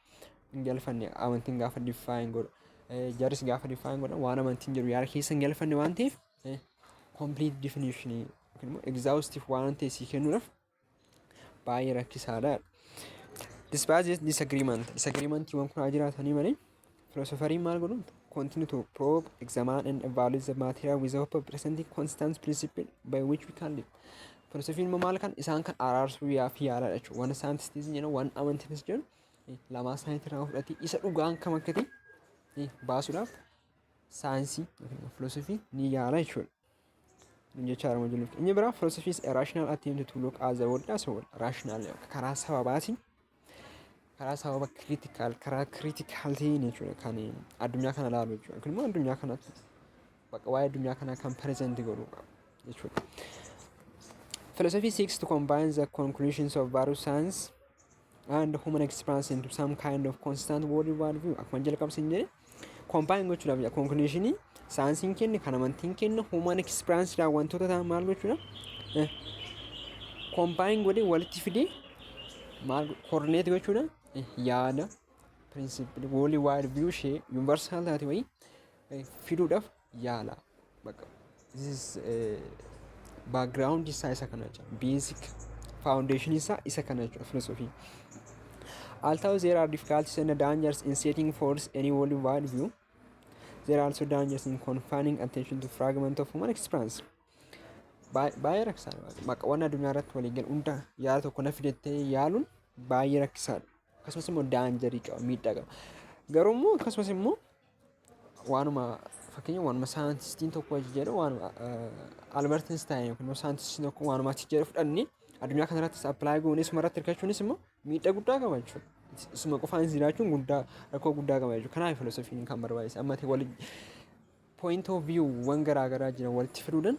hin galfanne amantiin gaafa define godha. Jaris gaafa define godha waan amantiin jedhu yaada keessa hin galfanne waan ta'eef complete definition yookiin immoo exhaustive waan ta'e sii kennuudhaaf baay'ee rakkisaadha. Despite this disagreement waan kun jiraatanii malee philosopheriin maal godhu continue to probe, examine and evaluate the material without presenting constant principle by which we can live. Philosophiin immoo maal kan isaan kan araarsuu fi yaala jechuudha. Waan saayintistiin jedhu waan amantiinis jedhu lamaa isaaniitti irraa fudhatee isa dhugaan kam akka ta'e baasuudhaaf saayinsii yookiin philosophy ni yaala jechuudha. Jechaadha majaluuf. Inni biraa philosophy is a rational attempt to look at the world as a whole. Rational karaa sababaatiin karaa sababa karaa critical ta'een jechuudha kan addunyaa kana ilaalu jechuudha. Kun immoo addunyaa kanatti bakka waa'ee addunyaa kanaa kan present godhuu qaba jechuudha. Philosophy seeks to combine the conclusions of various science and human experience into some kind of constant worldwide view. Akkuma jalqabsiin jedhe combine gochuudhaaf conclusionii saayinsiin kenne kan amantiin kenne human experience dhaan wantoota ta'an maal gochuudha combine godhee walitti fidee maal coordinate gochuudha yaada principle worldwide view ishee universal taate wayii fiduudhaaf yaala bakka this is background isa kana jechuudha basic foundation isa kana jechuudha philosophy. Although there are difficulties and dangers in setting forth any worldwide view, there are also dangers in confining attention to fragment of human experience. Baay'ee rakkisaadha. Bakka waan addunyaa irratti waliin galu hunda yaada tokko na fidattee yaaluun baay'ee rakkisaadha. Akkasumas immoo daanjarii qaba miidhaa qaba. Garuu immoo akkasumas immoo waanuma fakkeenya waanuma saayintistiin tokko jedhu waanuma Albert Einstein yookiin immoo saayintistiin tokko waanuma achi jedhu fudhannee addunyaa kana irratti apply goonee suma irratti hirkachuunis immoo miidhaa guddaa qaba jechuudha. Suma qofaan jiraachuun rakkoo guddaa qaba jechuudha. Kanaaf filosofiin kan barbaachisa. Amma ta'e waliin point of view waan garaa garaa jiran walitti fiduudhaan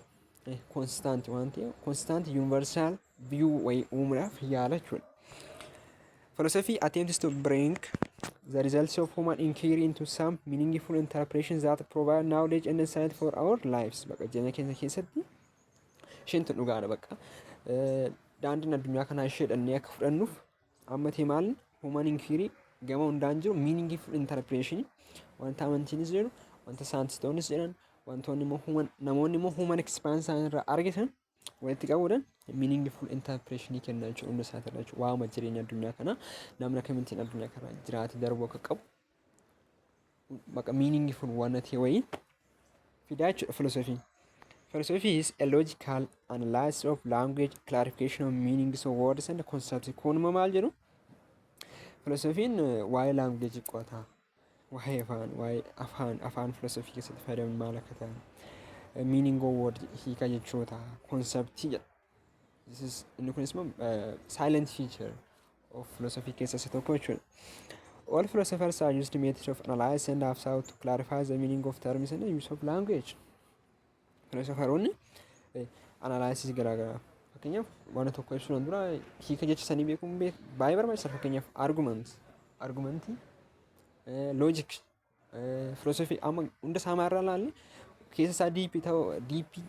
constant waan ta'eef constant universal view wayii uumuudhaaf yaala jechuudha. Philosophy attempts to bring the results of human inquiry into some meaningful interpretations that provide knowledge and insight for our lives. Bakka jireenya keenya keessatti isheen tun dhugaadha bakka. Daandiin addunyaa kanaa isheedhannee akka fudhannuuf ammatee maalin human inquiry gama hundaan jiru meaningful interpretation wanta amantiinis jedhu wanta saayintistoonnis jedhan wantoonni immoo namoonni immoo human experience irraa argatan walitti qabuudhaan meaningful interpretation kenna jechuudha hunda isaati jechuudha. Waa'uma jireenya addunyaa kanaa namni akkamitti addunyaa kana jiraate darbuu akka qabu bakka meaningful waan ta'e wayii fidaa jechuudha philosophy. Philosophy is a logical analysis of language, clarification of meanings of words and concepts. Kun maal jedhu? Philosophy'n waa'ee language qo'ata. Waa'ee afaan philosophy keessatti fayyadaman maal akka ta'an. Meaning of word hiika jechoota conceptii jedha. This is inni kunis immoo silent feature of philosophy keessa isa tokko jechuudha. All philosophers are used methods of analysis and have sought to clarify the meaning of terms and the use of language. Philosopheroonni analysis garaagaraa fakkeenyaaf waan tokko ibsuudhaan dura hiika jecha sanii beekuun baay'ee barbaachisaa. Fakkeenyaaf argumentii logic philosophy amma hunda isaa maarraa ilaalle keessa isaa diipii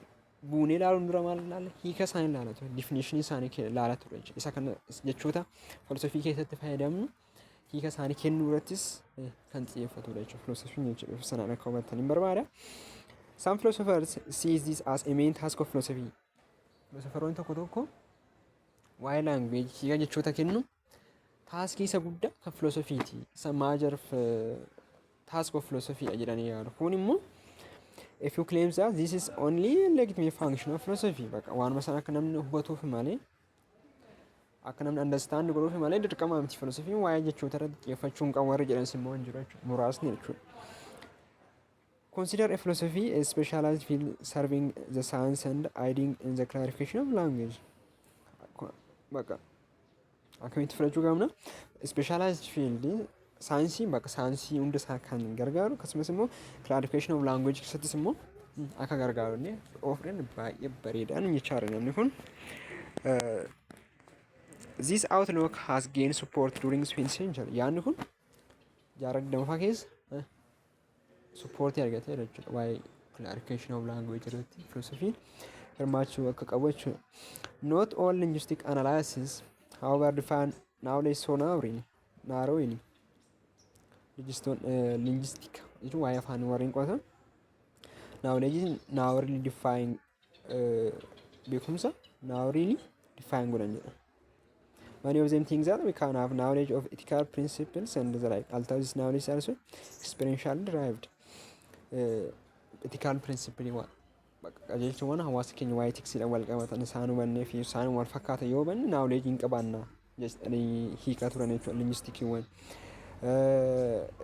buunee ilaaluun dura maal ilaalle hiika isaanii ilaalatu definition isaanii ilaalatu jechuudha. Isa kana jechoota philosophy keessatti fayyadamnu hiika isaanii kennuu irrattis kan xiyyeeffatudha jechuudha. Philosophy jechuudha sanaan akka hubattaniin barbaada. Some philosophers see this as a main task of philosophy. Philosopheroonni tokko waa'ee language hiika jechoota kennu taaskii isa guddaa kan philosophyiti. Isa major task of philosophy jedhanii yaadu. Kun immoo if you claim that this is only a legitimate function of philosophy bakka waanuma sana akka namni hubatuuf malee akka namni understand godhuuf malee dirqama miti philosophy waa'ee jechoota irratti xiyyeeffachuun qabu warri jedhanis immoo hin jiru jechuudha. Muraasni jechuudha. Consider a philosophy a specialized field serving the science and aiding in the clarification of language. Bakka akkamitti fudhachuu qabna? Specialized field saayinsii bakka saayinsii hunda isaa kan gargaaru akkasumas immoo clarification of language keessattis immoo akka gargaaru ofirran baay'ee bareedaan jechaadha namni kun. This outlook has gained support during the 20th century. Yaadni kun jaarraa 20ffaa keessa supportii argatee jechuudha waa'ee clarification of language irratti philosophy hirmaachuu akka qabu jechuudha. Not all linguistic analysis however define knowledge so narrowly. Linguistic jechuun waa'ee afaan warreen qo'atan knowledge narrowly define beekumsa narrowly define godhan jedha. Many of them think that we can have knowledge of ethical principles and the like. Although this knowledge is also experientially derived. Ethical principle waan qajeelchawwan hawaasa keenya waa'ee tiksiidhaan wal qabatan isaan hubannee fi isaan wal fakkaatan yoo hubanne knowledge hin qabaanna jedhanii hiikaa turan jechuudha linguistikiiwwan.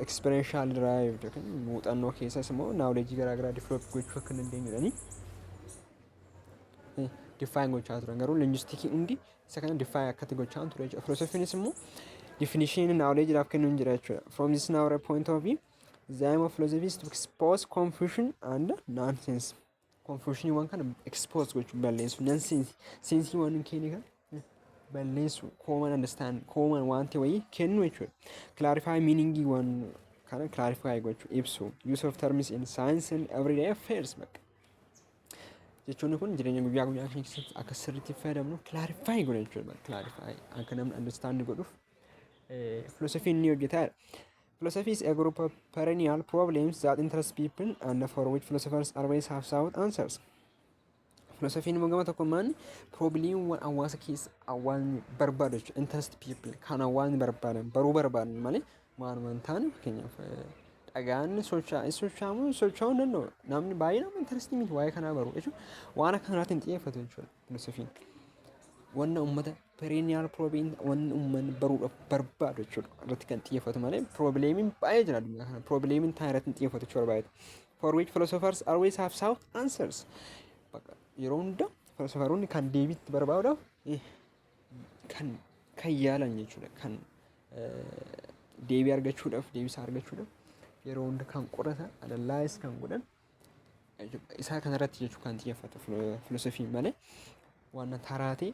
Experientially derived yookiin muuxannoo keessas immoo knowledge garaagaraa develop gochuu akka dandeenyudhani define gochaa turan. Garuu linguistikii hundi isa kana define akkatti gochaa ture jechuudha. Philosophiinis immoo definition knowledge dhaaf kennuun jira jechuudha. From this narrow point of view the aim of philosophy is to expose confusion and nonsense. Confusion waan kana expose gochuu balleessu nonsense sense waan keenya kan balleessu common understand common waan ta'e wayii kennu jechuudha. Clarify meaning waan kana clarify gochuu ibsu use of terms in science and everyday affairs bakka jechuun kun jireenya guyyaa guyyaa keessatti akka sirriitti fayyadamnu clarify godha jechuudha. Clarify akka namni understand godhuuf philosophy ni hojjetaa. Philosophy is a group of perennial problems that interest people and for which philosophers always have sought answers. Philosophy immoo gama tokkummaan probleemwwan hawaasa keessa hawaasni barbaadu jechuudha. Interest people kan hawaasni barbaadan baruu barbaadan malee maaluma hin taane fakkeenyaaf dhagaan socho'uu danda'u namni baay'inaan interest miti waa'ee kanaa baruu jechuudha. Waan akka kanaatti hin xiyyeeffatu jechuudha philosophiin. Wanna uummata perennial problem wanna uummanni baruudhaaf barbaadu jechuudha irratti kan xiyyeeffatu malee probleemiin baay'ee jira addunyaa kana probleemiin taa irratti hin xiyyeeffatu jechuudha baay'ee. For which philosophers always have sought answers. Yeroo hunda philosopheroonni kan deebiitti barbaaduudhaaf kan yaalan jechuudha. Kan deebii argachuudhaaf deebisaa argachuudhaaf yeroo hunda kan qoratan analyze kan godhan isaa kanarratti jechuudha kan xiyyeeffatu philosophiin malee waan taraatee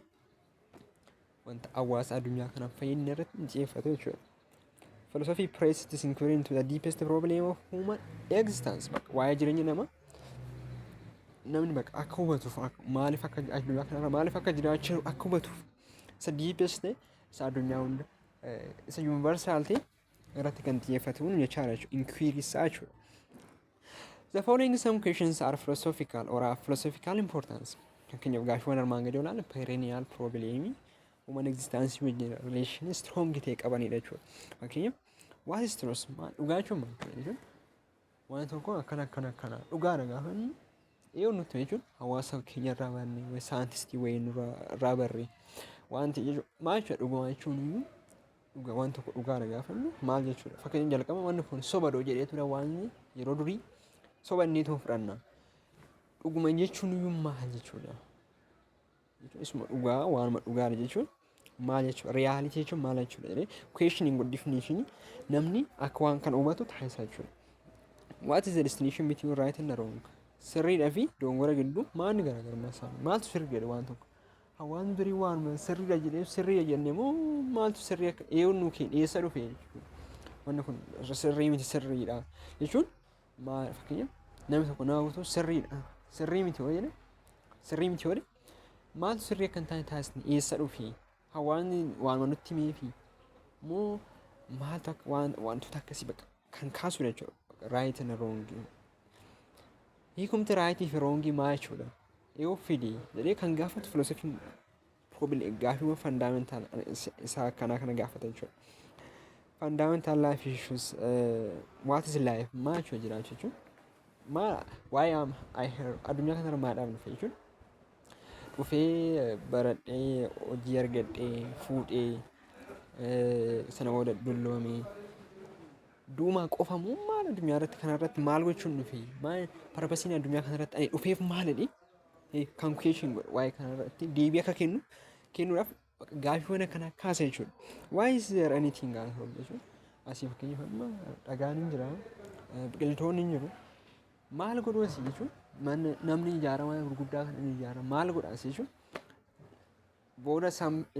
wanta hawaasa addunyaa kanaaf fayyadne irratti hin xiyyeeffatu jechuudha. Philosophy presses this inquiry into the deepest problem of human existence. Waa'ee jireenya namaa namni bakka akka hubatuuf maaliif akka addunyaa kanarra maaliif akka jiraachuu akka hubatuuf isa deepest isa addunyaa hunda isa universal ta'e irratti kan xiyyeeffatuun jechaadha jechuudha. Inquiry isaa jechuudha. The following some questions are philosophical or have philosophical importance. Fakkeenyaaf gaaffiiwwan armaan gadii olaanaa perennial problem human existence wajjin relation strong ta'e qabanidha jechuudha. Fakkeenyaaf what is truth? Dhugaa jechuun maal jechuudha? Waan tokko akkana dhugaadha gaafa yoo nuti jechuun hawaasa keenya irraa barnee ወይ saayintistii wayii irraa barree wanti jechuudha. Maal jechuudha dhugaa jechuun iyyuu waan tokko dhugaadha gaafa maal jechuudha. Fakkeenyaaf jalqaba wanni kun sobadoo jedhee ture waan yeroo durii soba inni ta'uu fudhanna. Dhuguma jechuun iyyuu maal jechuudha. Isuma dhugaa waanuma dhugaadha jechuun maal jechuudha. Reyaalitii jechuun maal jechuudha jedhee questioning good definition namni akka waan kana hubatu taasisaa jechuudha. What is the distinction between right and wrong? Sirriidhaa fi dogongora gidduu maalni garaagarummaa isaanii? Maaltu sirrii jedhe waan tokko? Hawaasni durii waanuma sirriidha jedhee sirriidha jennee moo maaltu sirrii akka eeyyamnu keenya eessa dhufe jechuudha. Wanni kun sirrii miti sirriidha jechuun maal fakkeenyaaf namni tokko nama guutuu sirriidha sirrii miti yoo jedhe sirrii miti yoo jedhe maaltu sirrii akka hin taane taasisne eessa dhufe hawaasni waanuma nutti himeefi moo maaltu akka wantoota akkasii bakka kan kaasudha jechuudha. Right and wrong. Hiikumti right fi wrong maal jechuudha. Yoo fide jedhee kan gaafatu philosophy problem gaaffiiwwan fundamental isaa kana gaafata jechuudha. Fundamental life issues what is life maal jechuudha jiraachuu jechuudha. Why am I here addunyaa kanarra maadhaaf dhufe jechuudha. Dhufee baradhee hojii argadhee fuudhee sana booda dulloomee duumaa qofa moo maal addunyaa irratti kanarratti maal gochuun dhufe maal parpasiin addunyaa kanarratti ani dhufeef maalidhi kan question godha waa'ee kanarratti deebii akka kennuudhaaf gaaffiiwwan akkana kaasa jechuudha. Why is there anything else jechuudha. Asii fakkeenyaaf amma dhagaan hin jira biqiltoonni hin jiru maal godhu asii jechuudha. Namni ijaarama gurguddaa kan inni ijaara maal godha asii jechuudha. Booda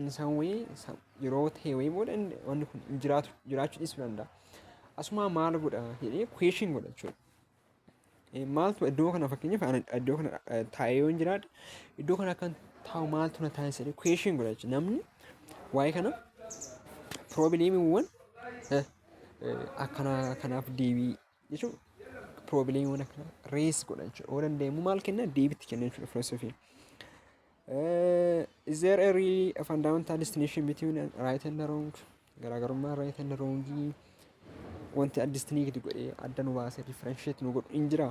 in some way yeroo ta'e wayii booda wanni kun jiraachuu dhiisuu danda'a. Asuma maal godha jedhee question godha jechuudha. Maaltu iddoo kana fakkeenyaaf iddoo kana taa'ee yoo hin jiraadhe iddoo kana akkan taa'u maaltu na taasisa jedhee question godha jechuudha. Namni waa'ee kana probleemiiwwan kanaaf deebii jechuudha. Probleemiiwwan akkana rees godha jechuudha. Oo danda'amu maal kenna deebiitti kenna jechuudha philosophy. Is there a really a fundamental distinction between right and wrong? Garaagarummaa right and wrong wanti distinct godhee adda nu baasee differentiate nu godhu hin jira.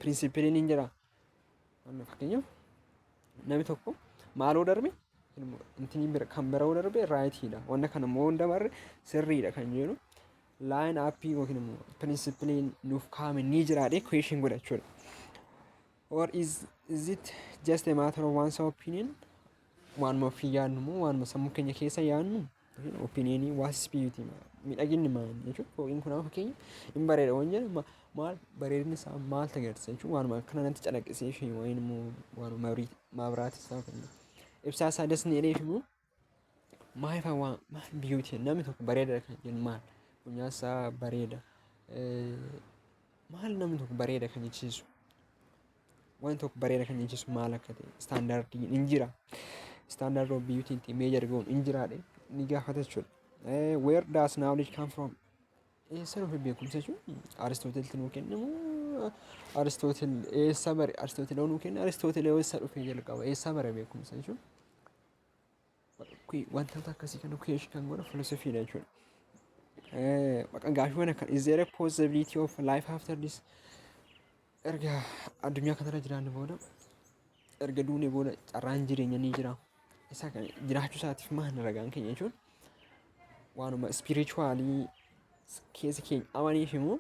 Principaliin hin jira. Fakkeenyaaf namni tokko maaloo darbe intini bira kan biroo darbe raayitiidha. Wanna kana immoo hunda barre sirriidha kan jedhu line up yookiin immoo principaliin nuuf kaa'ame ni jiraadhe question godha jechuudha. Or is it just a matter of one's opinion? Waanuma ofii yaadnu moo waanuma sammuu keenya keessa yaadnu? Opinion was beauty miidhaginni maal jechuudha. Fooqiin kun fakkeenya hin bareeda waan jedhu maal bareedinni isaa maal agarsiisa jechuudha. Waanuma akkana namatti calaqqisee fi wayin immoo waanuma maabiraati isaa kan ibsaa isaa dasni jedhee fi immoo maal beauty namni tokko bareeda kan jennu maal funyaan isaa bareeda maal namni tokko bareeda kan jechiisu waan tokko bareeda kan jechiisu maal akka ta'e standardii hin jira. Standard of beauty itti measure goon hin jiraadhe ni gaafata jechuudha. Where does knowledge come from? Eessa dhufe beekumsa jechuudha. Aristootelitti nuu kennamu Aristootel eessa bare Aristootel nuu kenna Aristootel eessa dhufe jalqaba eessa bare beekumsa jechuudha. Wantoota akkasii kan question kan godhu philosophy dha jechuudha. Maqaan gaaffiiwwan akkana is there a possibility of life after this? Erga addunyaa kanarra jiraanne booda erga duune booda carraan jireenya ni jira. Isa kan jiraachuu isaatiif maal ragaan keenya jechuun waanuma spiritually keessa keenya amaniif immoo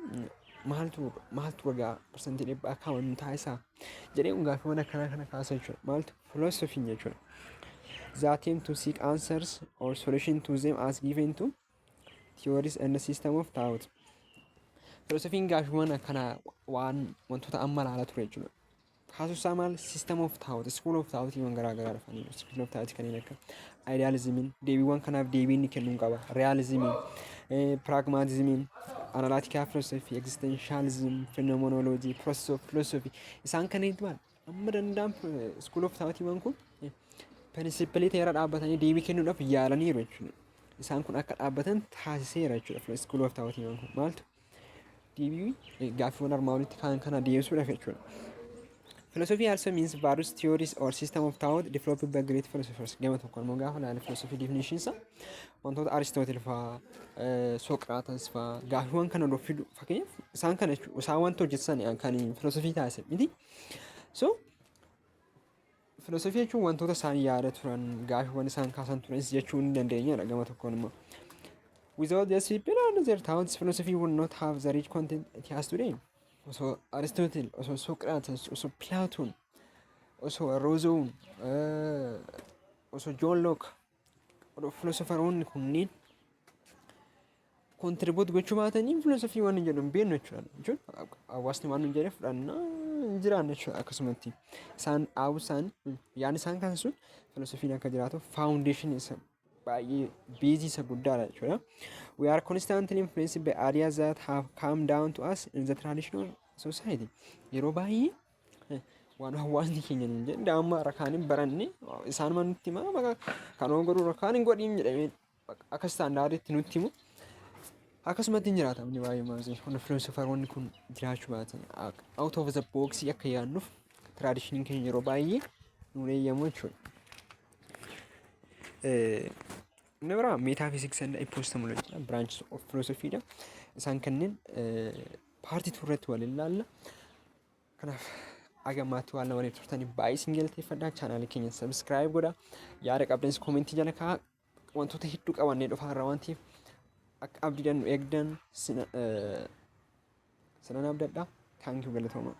maaltu ragaa persentii dhibbaa akka amannu taasisaa jedhee gaaffiiwwan akkana kana kaasa jechuudha. Maaltu philosophy jechuudha. That aim to seek answers or solution to them as given to theories and the system of thought. Philosophy gaaffiiwwan akkana wantoota amma ilaalaa ture jechuudha. Kaasusaa maal system of thought school of thought waan garaagaraa dhufanii school of thought kanneen akka idealismiin deebiiwwan kanaaf deebiin kennuu qaba realismiin pragmatismiin analytical philosophy, existentialism, phenomenology, process of philosophy. Isaan kanneen maal amma danda'an school of thought kun principalii ta'eera dhaabbatanii deebii kennuudhaaf yaalaniiru jechuudha. Isaan kun akka dhaabbatan taasiseera jechuudha. School of thought kun maaltu deebii gaaffiiwwan armaan olitti kaan kana deebisuudhaaf jechuudha. Philosophy also means various theories or system of thought developed by great philosophers. Gama tokkoon immoo gaafa ilaalle philosophy definition isaa wantoota Aristotle fa'aa, Socrates fa'aa gaaffiiwwan kana of fidu fakkeenyaaf isaan kana isaan wanta hojjetan kan philosophy taasisan miti. So philosophy jechuun wantoota isaan yaada turan gaaffiiwwan isaan kaasan turanis jechuu ni dandeenyadha gama tokkoon immoo. Without these people and their thoughts, philosophy would not have the rich content it has today. Also Aristotle, also Socrates, also Plato, also Rousseau, also John Locke, philosopheroonni kunniin contribute gochuu baatanii philosophy waan jedhamu beeknu jechuudha. Hawaasni waan nu jedhe fudhannaa hin jiraanne jechuudha. Akkasumatti isaan dhaabusaan yaadni isaan kaasuun philosophiin akka jiraatu foundation isa baay'ee beezii isa guddaadha jechuudha. We are constantly influenced by ideas that have come down to us in the traditional society. Yeroo baay'ee waan hawaasni keenya hin jedhe amma rakkaaniin baranne isaan nutti himaa bakka kanoo godhuu rakkaan hin godhiin jedhamee akka standaardiitti nutti himu akkasumatti hin jiraatamne baay'ee maasii hunda filoosofaroonni kun jiraachuu baatan out of the box akka yaadnuuf tradishiniin keenya yeroo baay'ee nuun eeyyamu jechuudha. Inni biraa metaphysics and epistemology branches of philosophy dha. Isaan kanneen paartii turreetti waliin ilaalla. Kanaaf agammaatti waan waliin turtaniif baay'ee isin galateeffadha. Chaanaalii keenya subscribe godha. Yaada qabdanis koomentii jala kaa'aa. Wantoota hedduu qabannee dhufaa irraa waan ta'eef akka abdiidhaan nu eegdan sinan abdadha. Thank you galatooma.